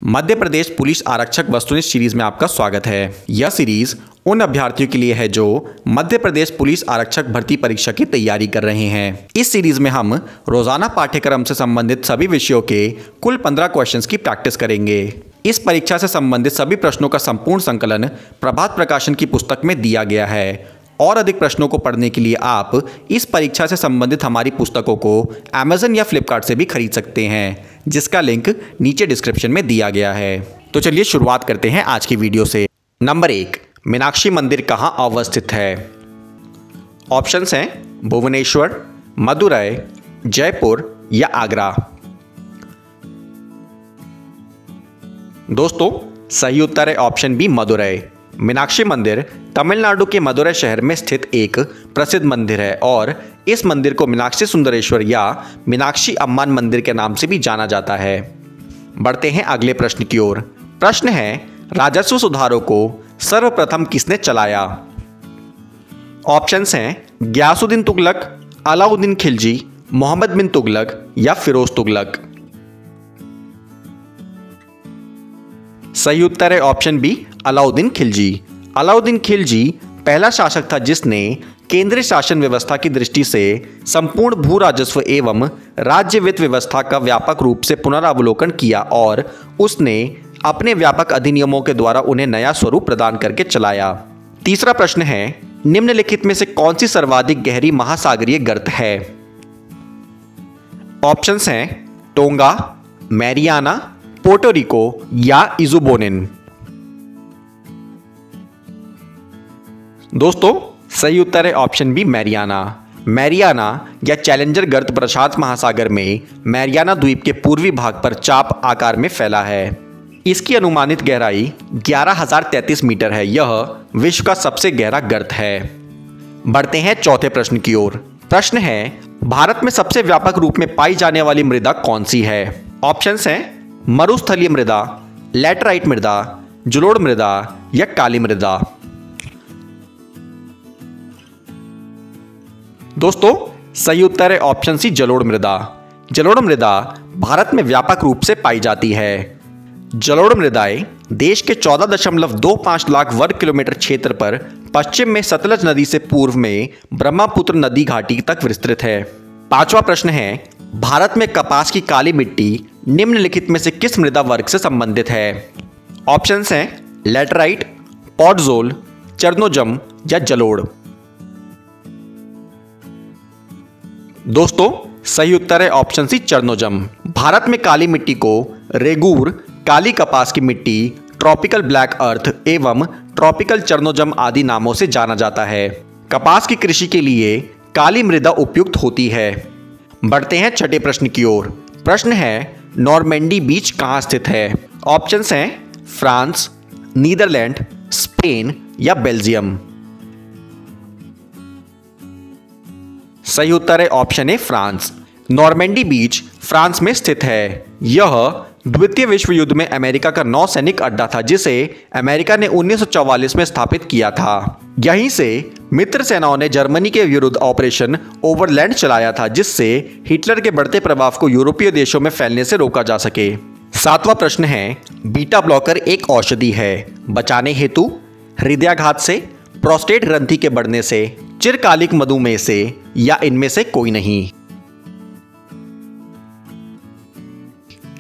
Madhya Pradesh police आरक्षक वस्तुनिष्ठ series में आपका स्वागत है। यह सीरीज उन अभ्यर्थियों के लिए है जो मध्य प्रदेश पुलिस आरक्षक भर्ती परीक्षा की तैयारी कर रहे हैं। इस सीरीज में हम रोजाना पाठ्यक्रम से संबंधित सभी विषयों के कुल 15 क्वेश्चंस की प्रैक्टिस करेंगे। इस परीक्षा से संबंधित सभी प्रश्नों का संपूर्ण संकलन प्रभात प्रकाशन की पुस्तक में दिया गया है। और अधिक प्रश्नों को पढ़ने के लिए आप इस परीक्षा से संबंधित हमारी पुस्तकों को Amazon या Flipkart से भी खरीद सकते हैं, जिसका लिंक नीचे डिस्क्रिप्शन में दिया गया है। तो चलिए शुरुआत करते हैं आज की वीडियो से। नंबर 1, मीनाक्षी मंदिर कहाँ अवस्थित है? ऑप्शंस हैं भुवनेश्वर, मदुरै, जयपुर या आगरा। दोस्तों सही उत्तर है ऑप्शन बी, मदुरै। मीनाक्षी मंदिर तमिलनाडु के मदुरै शहर में स्थित एक प्रसिद्ध मंदिर है और इस मंदिर को मीनाक्षी सुंदरेश्वर या मीनाक्षी अम्मन मंदिर के नाम से भी जाना जाता है। बढ़ते हैं अगले प्रश्न की ओर। प्रश्न है, राजस्व सुधारों को सर्वप्रथम किसने चलाया? ऑप्शंस हैं गियासुद्दीन तुगलक, अलाउद्दीन खिलजी, मोहम्मद बिन तुगलक या फिरोज तुगलक। सही उत्तर है ऑप्शन बी, अलाउद्दीन खिलजी। अलाउद्दीन खिलजी पहला शासक था जिसने केंद्रीय शासन व्यवस्था की दृष्टि से संपूर्ण भू राजस्व एवं राज्य वित्त व्यवस्था का व्यापक रूप से पुनरावलोकन किया और उसने अपने व्यापक अधिनियमों के द्वारा उन्हें नया स्वरूप प्रदान करके चलाया। तीसरा प्रश्न है, निम्नलिखित में से कौन सी सर्वाधिक गहरी महासागरीय गर्त है? ऑप्शंस हैं टोंगा, मैरियाना, पोर्टोरिको या इजुबोनिन। दोस्तों सही उत्तर है ऑप्शन बी, मैरियाना। मैरियाना या चैलेंजर गर्त प्रशांत महासागर में मैरियाना द्वीप के पूर्वी भाग पर चाप आकार में फैला है। इसकी अनुमानित गहराई 11,033 मीटर है। यह विश्व का सबसे गहरा गर्त है। बढ़ते हैं चौथे प्रश्न की ओर। प्रश्न है, भारत में सबसे व्यापक रूप में पाई जाने वाली मृदा कौन सी है? ऑप्शंस हैं मरुस्थलीय मृदा, लैटराइट मृदा, जलोढ़ मृदा या काली मृदा। दोस्तों सही उत्तर है ऑप्शन सी, जलोढ़ मृदा। जलोढ़ मृदा भारत में व्यापक रूप से पाई जाती है। जलोढ़ मृदाएं देश के 14.25 लाख वर्ग किलोमीटर क्षेत्र पर पश्चिम में सतलज नदी से पूर्व में ब्रह्मपुत्र नदी घाटी तक विस्तृत है। पांचवा प्रश्न है, भारत में कपास की काली मिट्टी निम्नलिखित में से किस मृदा वर्ग से संबंधित है? ऑप्शंस हैं लैटराइट, पॉडजोल, चर्नोजम या जलोढ़। दोस्तों सही उत्तर है ऑप्शन सी, चर्नोजम। भारत में काली मिट्टी को रेगूर, काली कपास की मिट्टी, ट्रॉपिकल ब्लैक अर्थ एवं ट्रॉपिकल चर्नोजम आदि नामों से जाना जाता है। कपास की कृषि के लिए काली मृदा उपयुक्त होती है। बढ़ते हैं छठे प्रश्न की ओर। प्रश्न है, नॉर्मेंडी बीच कहाँ स्थित है? ऑप्शंस हैं फ्रांस, नीदरलैंड, स्पेन या बेल्जियम। सही उत्तर है option A, France. Normandy beach France में स्थित है। यह द्वितीय विश्व युद्ध में अमेरिका का नौसैनिक अड्डा था जिसे अमेरिका ने 1944 में स्थापित किया था। यहीं से मित्र सेनाओं ने जर्मनी के विरुद्ध ऑपरेशन ओवरलैंड चलाया था जिससे हिटलर के बढ़ते प्रभाव को यूरोपीय देशों में फैलने से रोका जा सके। सातवां प्रश्न है, बीटा ब्लॉकर एक औषधि है बचाने हेतु हृदयाघात से, प्रोस्टेट ग्रंथि के बढ़ने से, चिरकालिक मधुमेह से या इनमें से कोई नहीं।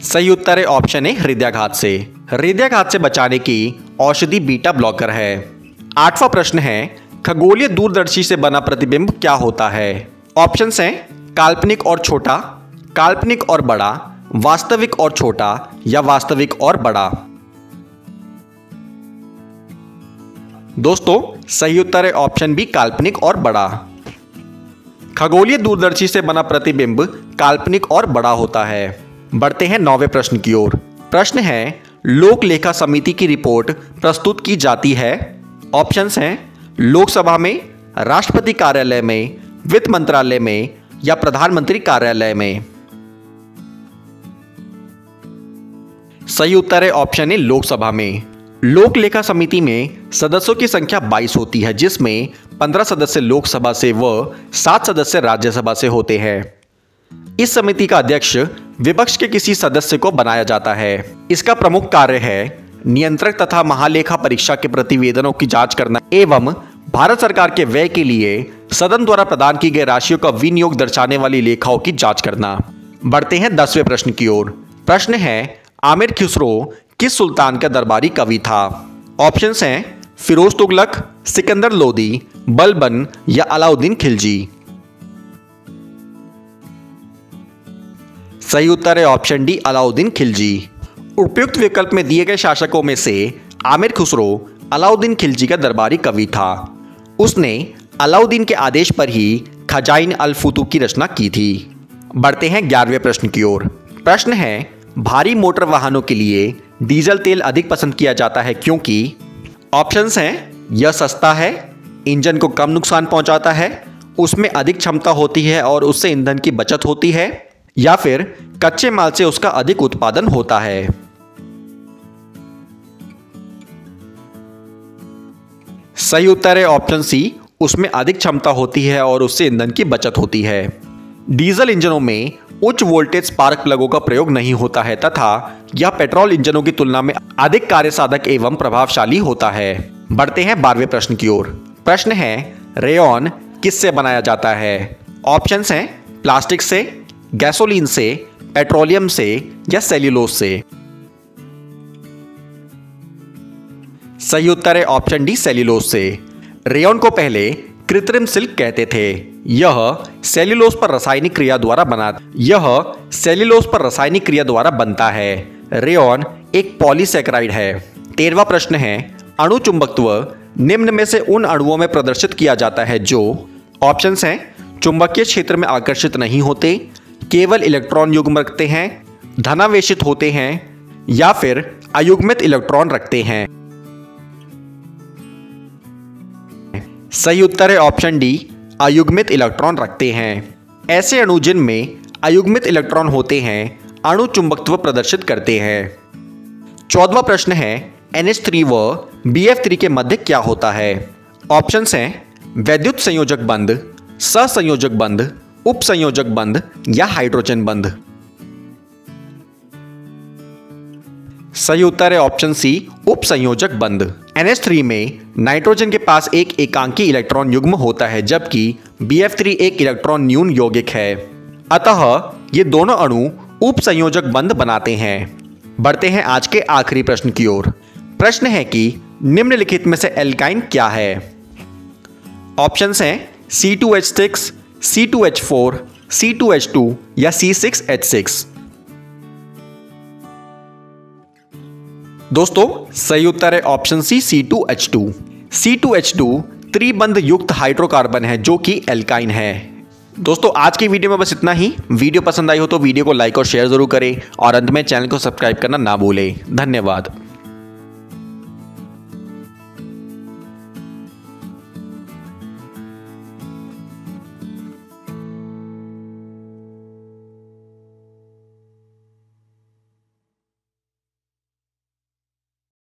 सही उत्तर है ऑप्शन ए, हृदयाघात से। हृदयाघात से बचाने की औषधि बीटा ब्लॉकर है। आठवां प्रश्न है, खगोलीय दूरदर्शी से बना प्रतिबिंब क्या होता है? ऑप्शंस हैं काल्पनिक और छोटा, काल्पनिक और बड़ा, वास्तविक और छोटा या वास्तविक और बड़ा। दोस्तों सही उत्तर है ऑप्शन बी, काल्पनिक और बड़ा। खगोलीय दूरदर्शी से बना प्रतिबिंब काल्पनिक और बड़ा होता है। बढ़ते हैं नौवें प्रश्न की ओर। प्रश्न है, लोक लेखा समिति की रिपोर्ट प्रस्तुत की जाती है? ऑप्शंस हैं लोकसभा में, राष्ट्रपति कार्यालय में, वित्त मंत्रालय में या प्रधानमंत्री कार्यालय में। सही उत्तर है ऑप्शन ए, लोकसभा में। लोक लेखा समिति में सदस्यों की संख्या 22 होती है जिसमें 15 सदस्य लोकसभा से व 7 सदस्य राज्यसभा से होते हैं। इस समिति का अध्यक्ष विपक्ष के किसी सदस्य को बनाया जाता है। इसका प्रमुख कार्य है नियंत्रक तथा महालेखा परीक्षा के प्रतिवेदनों की जांच करना एवं भारत सरकार के व्यय के लिए सदन द्वारा प्रदान की गई राशियों का विनियोग दर्शाने वाली लेखाओं की जांच करना। बढ़ते हैं 10वें प्रश्न की ओर। प्रश्न है आमिर खुसरो किस सुल्तान का दरबारी कवि था? ऑप्शंस हैं फिरोज तुगलक, सिकंदर लोदी, बलबन या अलाउद्दीन खिलजी। सही उत्तर है ऑप्शन डी अलाउद्दीन खिलजी। उपयुक्त विकल्प में दिए गए शासकों में से आमिर खुसरो अलाउद्दीन खिलजी का दरबारी कवि था। उसने अलाउद्दीन के आदेश पर ही खजाइन अल फुतूह की रचना की थी। बढ़ते हैं 11वें प्रश्न की ओर। प्रश्न है भारी मोटर वाहनों के लिए डीजल तेल अधिक पसंद किया जाता है क्योंकि? ऑप्शंस हैं यह सस्ता है, इंजन को कम नुकसान पहुंचाता है, उसमें अधिक क्षमता होती है और उससे ईंधन की बचत होती है, या फिर कच्चे माल से उसका अधिक उत्पादन होता है। सही उत्तर है ऑप्शन सी, उसमें अधिक क्षमता होती है और उससे ईंधन की बचत होती है। डीजल इंजनों में उच्च वोल्टेज स्पार्क प्लगों का प्रयोग नहीं होता है तथा यह पेट्रोल इंजनों की तुलना में अधिक कार्यसाधक एवं प्रभावशाली होता है। बढ़ते हैं 12वें प्रश्न की ओर। प्रश्न है रेयॉन किससे बनाया जाता है? ऑप्शंस हैं प्लास्टिक से, गैसोलीन से, पेट्रोलियम से या सेल्यूलोज से। सही उत्तर है ऑप्शन डी सेल्यूलोज से। रेयॉन को पहले कृत्रिम सिल्क कहते थे। यह सेल्यूलोज पर रासायनिक क्रिया द्वारा बनता है। रेयॉन एक पॉलीसैकेराइड है। 13वां प्रश्न है अणु चुंबकत्व निम्न में से उन अणुओं में प्रदर्शित किया जाता है जो? ऑप्शंस हैं चुंबकीय क्षेत्र में आकर्षित नहीं होते, केवल इलेक्ट्रॉन युग्म रखते हैं, धनावेशित होते हैं या फिर अयुग्मित इलेक्ट्रॉन रखते हैं। सही उत्तर है ऑप्शन डी अयुग्मित इलेक्ट्रॉन रखते हैं। ऐसे अणु जिनमें अयुग्मित इलेक्ट्रॉन होते हैं अणु चुंबकत्व प्रदर्शित करते हैं। 14वां प्रश्न है NH3 व BF3 के मध्य क्या होता है? ऑप्शंस हैं वैद्युत संयोजक बंध, सहसंयोजक बंध, उपसंयोजक बंध या हाइड्रोजन बंध। सही उत्तर है ऑप्शन सी उपसंयोजक बंध। NH3 में नाइट्रोजन के पास एक एकांकी इलेक्ट्रॉन युग्म होता है जबकि BF3 एक इलेक्ट्रॉन न्यून यौगिक है, अतः ये दोनों अणु उपसंयोजक बंध बनाते हैं। बढ़ते हैं आज के आखिरी प्रश्न की ओर। प्रश्न है कि निम्नलिखित में से एल्काइन क्या है? ऑप्शंस हैं C2H6, C2H4, C2H2 या C6H6। दोस्तों सही उत्तर है ऑप्शन सी C2H2। C2H2 त्रिबंध युक्त हाइड्रोकार्बन है जो कि एल्काइन है। दोस्तों आज की वीडियो में बस इतना ही। वीडियो पसंद आई हो तो वीडियो को लाइक और शेयर जरूर करें और अंत में चैनल को सब्सक्राइब करना ना भूलें। धन्यवाद।